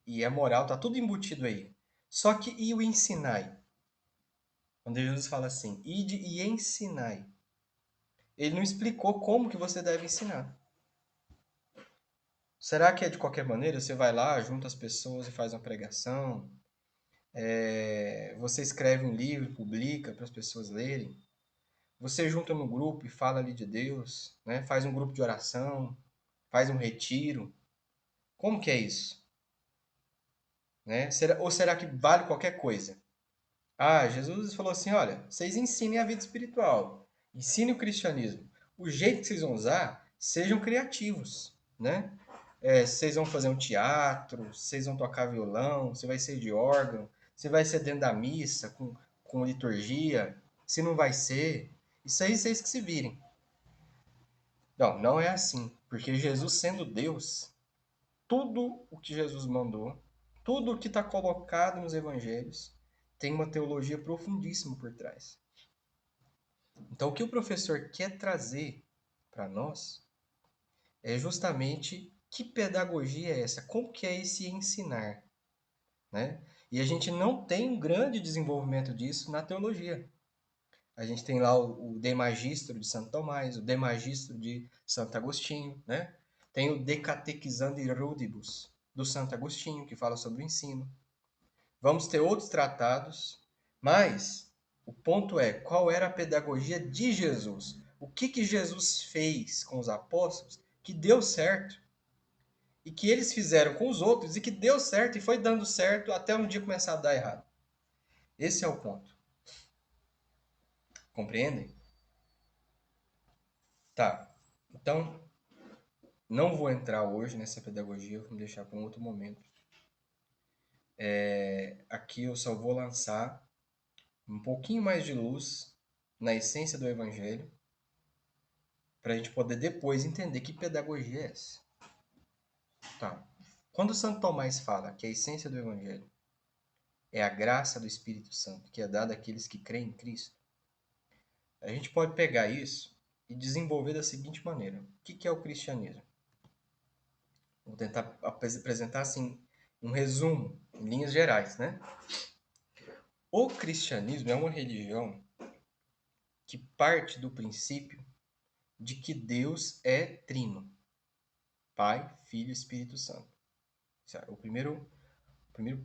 E a moral, tá tudo embutido aí. Só que e o ensinai? Quando Jesus fala assim, ide e ensinai. Ele não explicou como que você deve ensinar. Será que é de qualquer maneira? Você vai lá, junta as pessoas e faz uma pregação? Você escreve um livro, publica para as pessoas lerem? Você junta no grupo e fala ali de Deus? Né? Faz um grupo de oração? Faz um retiro? Como que é isso? Né? Ou será que vale qualquer coisa? Jesus falou assim, olha, vocês ensinem a vida espiritual, ensinem o cristianismo. O jeito que vocês vão usar, sejam criativos, né? Vocês vão fazer um teatro, vocês vão tocar violão, você vai ser de órgão, você vai ser dentro da missa, com liturgia, se não vai ser, isso aí vocês que se virem. Não, não é assim, porque Jesus sendo Deus, tudo o que Jesus mandou Tudo que está colocado nos evangelhos tem uma teologia profundíssima por trás. Então, o que o professor quer trazer para nós é justamente que pedagogia é essa, como que é esse ensinar, né? E a gente não tem um grande desenvolvimento disso na teologia. A gente tem lá o De Magistro de Santo Tomás, o De Magistro de Santo Agostinho, né? Tem o De Catechizandi Rudibus, do Santo Agostinho, que fala sobre o ensino. Vamos ter outros tratados, mas o ponto é, qual era a pedagogia de Jesus? O que Jesus fez com os apóstolos que deu certo? E que eles fizeram com os outros e que deu certo e foi dando certo até um dia começar a dar errado. Esse é o ponto. Compreendem? Tá. Então, não vou entrar hoje nessa pedagogia, vamos deixar para um outro momento. Aqui eu só vou lançar um pouquinho mais de luz na essência do Evangelho, para a gente poder depois entender que pedagogia é essa. Tá. Quando Santo Tomás fala que a essência do Evangelho é a graça do Espírito Santo, que é dada àqueles que creem em Cristo, a gente pode pegar isso e desenvolver da seguinte maneira. O que é o cristianismo? Vou tentar apresentar assim um resumo, em linhas gerais, né? O cristianismo é uma religião que parte do princípio de que Deus é trino. Pai, Filho e Espírito Santo. Esse é o primeiro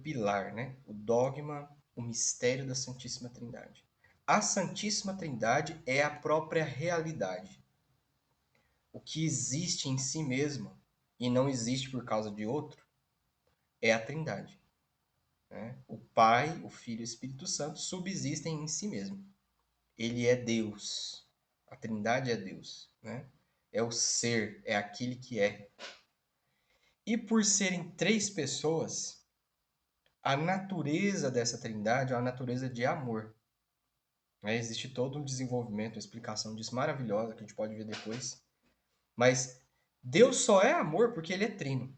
pilar, né? O dogma, o mistério da Santíssima Trindade. A Santíssima Trindade é a própria realidade. O que existe em si mesmo e não existe por causa de outro é a Trindade. Né? O Pai, o Filho e o Espírito Santo subsistem em si mesmo. Ele é Deus. A Trindade é Deus. Né? É o ser, é aquele que é. E por serem três pessoas, a natureza dessa Trindade é uma natureza de amor. Né? Existe todo um desenvolvimento, uma explicação disso maravilhosa que a gente pode ver depois. Mas Deus só é amor porque ele é trino.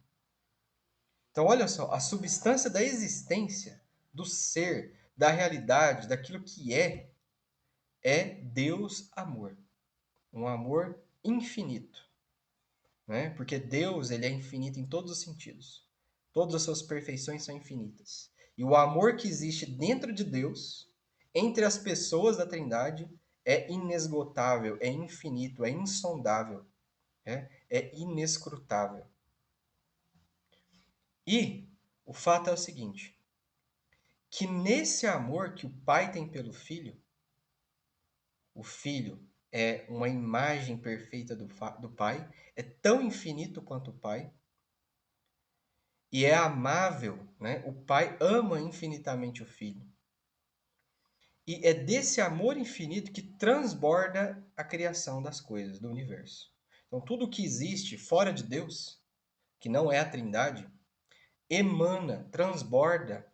Então, olha só, a substância da existência, do ser, da realidade, daquilo que é Deus amor. Um amor infinito. Né? Porque Deus ele é infinito em todos os sentidos. Todas as suas perfeições são infinitas. E o amor que existe dentro de Deus, entre as pessoas da Trindade, é inesgotável, é infinito, é insondável, é inescrutável. E o fato é o seguinte, que nesse amor que o pai tem pelo filho, o filho é uma imagem perfeita do pai, é tão infinito quanto o pai, e é amável, né? O pai ama infinitamente o filho. E é desse amor infinito que transborda a criação das coisas, do universo. Então, tudo que existe fora de Deus, que não é a Trindade, emana, transborda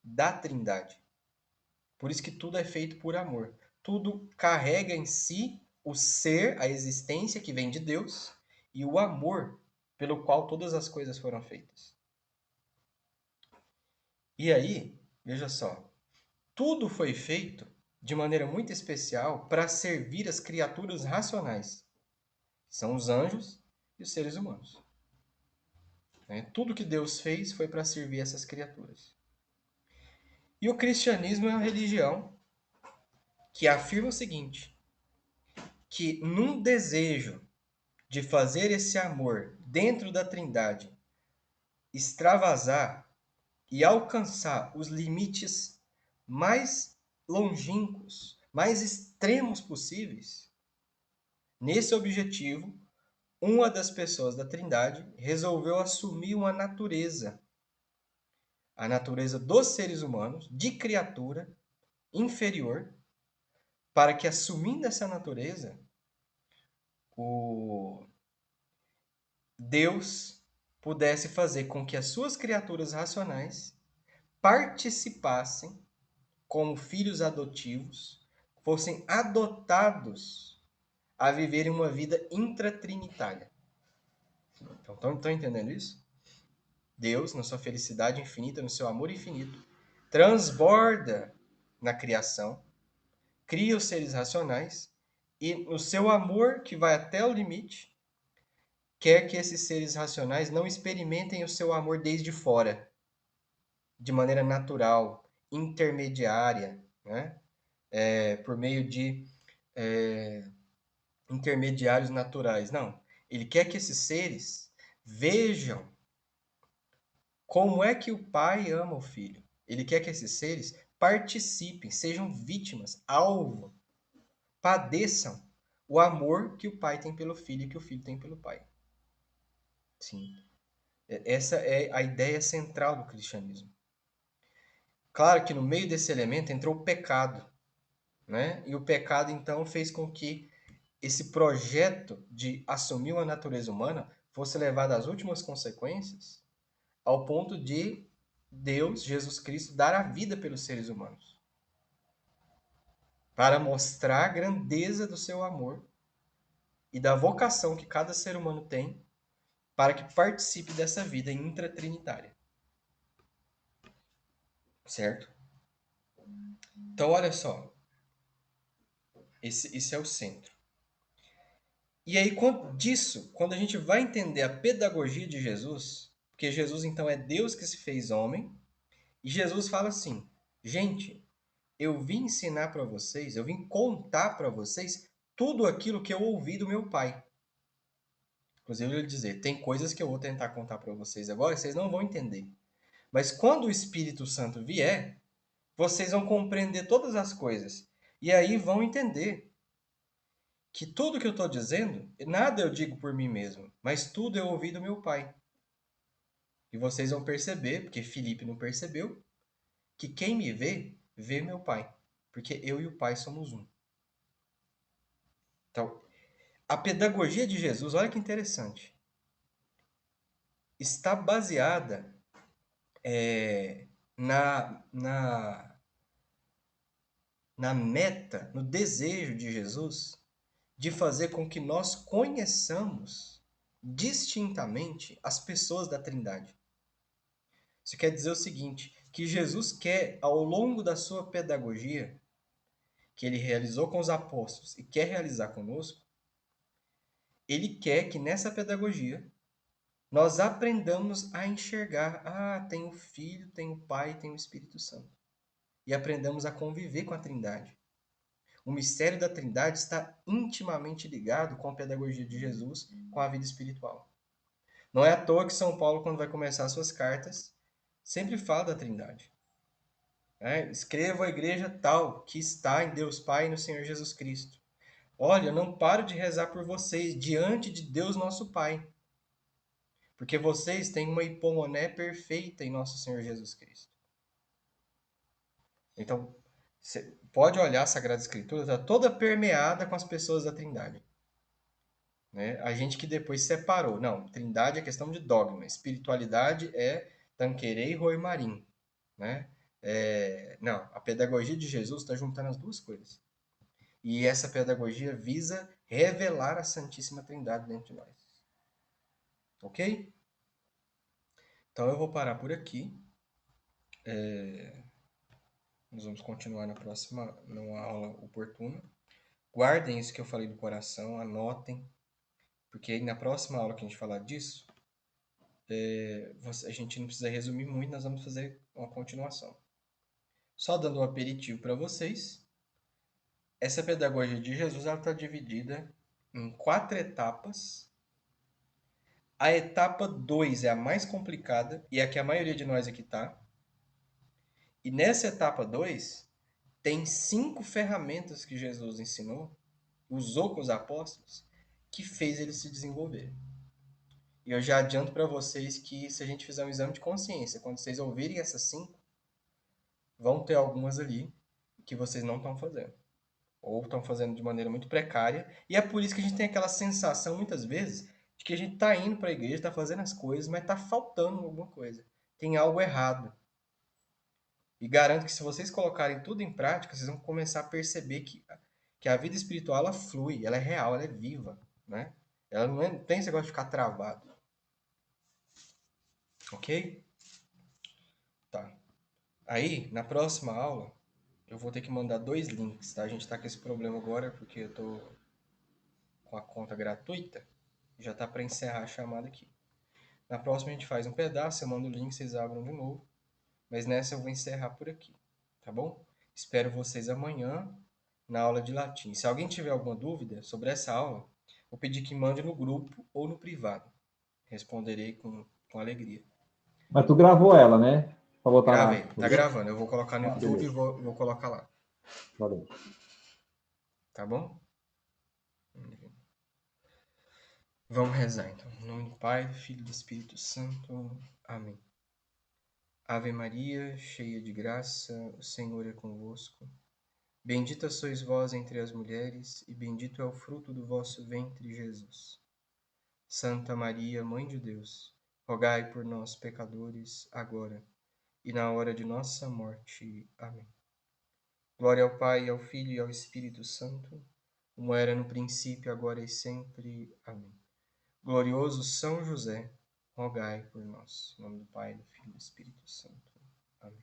da Trindade. Por isso que tudo é feito por amor. Tudo carrega em si o ser, a existência que vem de Deus e o amor pelo qual todas as coisas foram feitas. E aí, veja só, tudo foi feito de maneira muito especial para servir as criaturas racionais, que são os anjos e os seres humanos. Tudo que Deus fez foi para servir essas criaturas. E o cristianismo é uma religião que afirma o seguinte, que num desejo de fazer esse amor dentro da Trindade extravasar e alcançar os limites mais longínquos, mais extremos possíveis, nesse objetivo, uma das pessoas da Trindade resolveu assumir uma natureza, a natureza dos seres humanos, de criatura inferior, para que, assumindo essa natureza, o Deus pudesse fazer com que as suas criaturas racionais participassem como filhos adotivos, fossem adotados a viverem uma vida intratrinitária. Então, estão entendendo isso? Deus, na sua felicidade infinita, no seu amor infinito, transborda na criação, cria os seres racionais e, no seu amor que vai até o limite, quer que esses seres racionais não experimentem o seu amor desde fora, de maneira natural, intermediária, né? Por meio de intermediários naturais. Não. Ele quer que esses seres vejam como é que o pai ama o filho. Ele quer que esses seres participem, sejam vítimas, alvo, padeçam o amor que o pai tem pelo filho e que o filho tem pelo pai. Sim. Essa é a ideia central do cristianismo. Claro que no meio desse elemento entrou o pecado, né? E o pecado, então, fez com que esse projeto de assumir uma natureza humana fosse levado às últimas consequências, ao ponto de Deus, Jesus Cristo, dar a vida pelos seres humanos, para mostrar a grandeza do seu amor e da vocação que cada ser humano tem para que participe dessa vida intratrinitária. Certo? Então, olha só. Esse é o centro. E aí, quando a gente vai entender a pedagogia de Jesus, porque Jesus, então, é Deus que se fez homem, e Jesus fala assim, gente, eu vim ensinar para vocês, eu vim contar para vocês tudo aquilo que eu ouvi do meu pai. Inclusive, ele dizer, tem coisas que eu vou tentar contar para vocês agora, vocês não vão entender. Mas quando o Espírito Santo vier, vocês vão compreender todas as coisas. E aí vão entender que tudo que eu estou dizendo, nada eu digo por mim mesmo, mas tudo eu ouvi do meu pai. E vocês vão perceber, porque Filipe não percebeu, que quem me vê, vê meu pai. Porque eu e o pai somos um. Então, a pedagogia de Jesus, olha que interessante, está baseada na meta, no desejo de Jesus de fazer com que nós conheçamos distintamente as pessoas da Trindade. Isso quer dizer o seguinte, que Jesus quer, ao longo da sua pedagogia, que ele realizou com os apóstolos e quer realizar conosco, ele quer que nessa pedagogia nós aprendamos a enxergar, tem o Filho, tem o Pai, tem o Espírito Santo. E aprendamos a conviver com a Trindade. O mistério da Trindade está intimamente ligado com a pedagogia de Jesus, com a vida espiritual. Não é à toa que São Paulo, quando vai começar suas cartas, sempre fala da Trindade. Escreva a igreja tal, que está em Deus Pai e no Senhor Jesus Cristo. Olha, eu não paro de rezar por vocês diante de Deus nosso Pai. Porque vocês têm uma hipomoné perfeita em nosso Senhor Jesus Cristo. Então, você pode olhar a Sagrada Escritura, está toda permeada com as pessoas da Trindade. Né? A gente que depois separou. Não, Trindade é questão de dogma. Espiritualidade é Tanqueray e Roi Marim. Né? Não, a pedagogia de Jesus está juntando as duas coisas. E essa pedagogia visa revelar a Santíssima Trindade dentro de nós. Ok? Então eu vou parar por aqui. Nós vamos continuar numa aula oportuna. Guardem isso que eu falei do coração, anotem, porque aí na próxima aula que a gente falar disso, a gente não precisa resumir muito, nós vamos fazer uma continuação. Só dando um aperitivo para vocês, essa pedagogia de Jesus está dividida em 4 etapas. A etapa 2 é a mais complicada e é a que a maioria de nós aqui está. E nessa etapa 2, tem 5 ferramentas que Jesus ensinou, usou com os apóstolos, que fez eles se desenvolverem. E eu já adianto para vocês que se a gente fizer um exame de consciência, quando vocês ouvirem essas 5, vão ter algumas ali que vocês não estão fazendo. Ou estão fazendo de maneira muito precária. E é por isso que a gente tem aquela sensação, muitas vezes, de que a gente está indo para a igreja, está fazendo as coisas, mas está faltando alguma coisa. Tem algo errado. E garanto que se vocês colocarem tudo em prática, vocês vão começar a perceber que a vida espiritual ela flui, ela é real, ela é viva. Né? Ela não tem esse negócio de ficar travado. Ok? Tá. Aí, na próxima aula, eu vou ter que mandar 2 links, tá? A gente tá com esse problema agora porque eu tô com a conta gratuita. Já tá para encerrar a chamada aqui. Na próxima a gente faz um pedaço, eu mando o link, vocês abram de novo. Mas nessa eu vou encerrar por aqui, tá bom? Espero vocês amanhã na aula de latim. Se alguém tiver alguma dúvida sobre essa aula, vou pedir que mande no grupo ou no privado. Responderei com alegria. Mas tu gravou ela, né? Pra botar Gravei, na. tá gravando. Eu vou colocar no Ah, YouTube e beleza. vou colocar lá, Valeu. tá bom? Vamos rezar então. Em nome do Pai, do Filho e do Espírito Santo. Amém. Ave Maria, cheia de graça, o Senhor é convosco. Bendita sois vós entre as mulheres, e bendito é o fruto do vosso ventre, Jesus. Santa Maria, Mãe de Deus, rogai por nós, pecadores, agora e na hora de nossa morte. Amém. Glória ao Pai, ao Filho e ao Espírito Santo, como era no princípio, agora e sempre. Amém. Glorioso São José, rogai por nós. Em nome do Pai, do Filho e do Espírito Santo. Amém.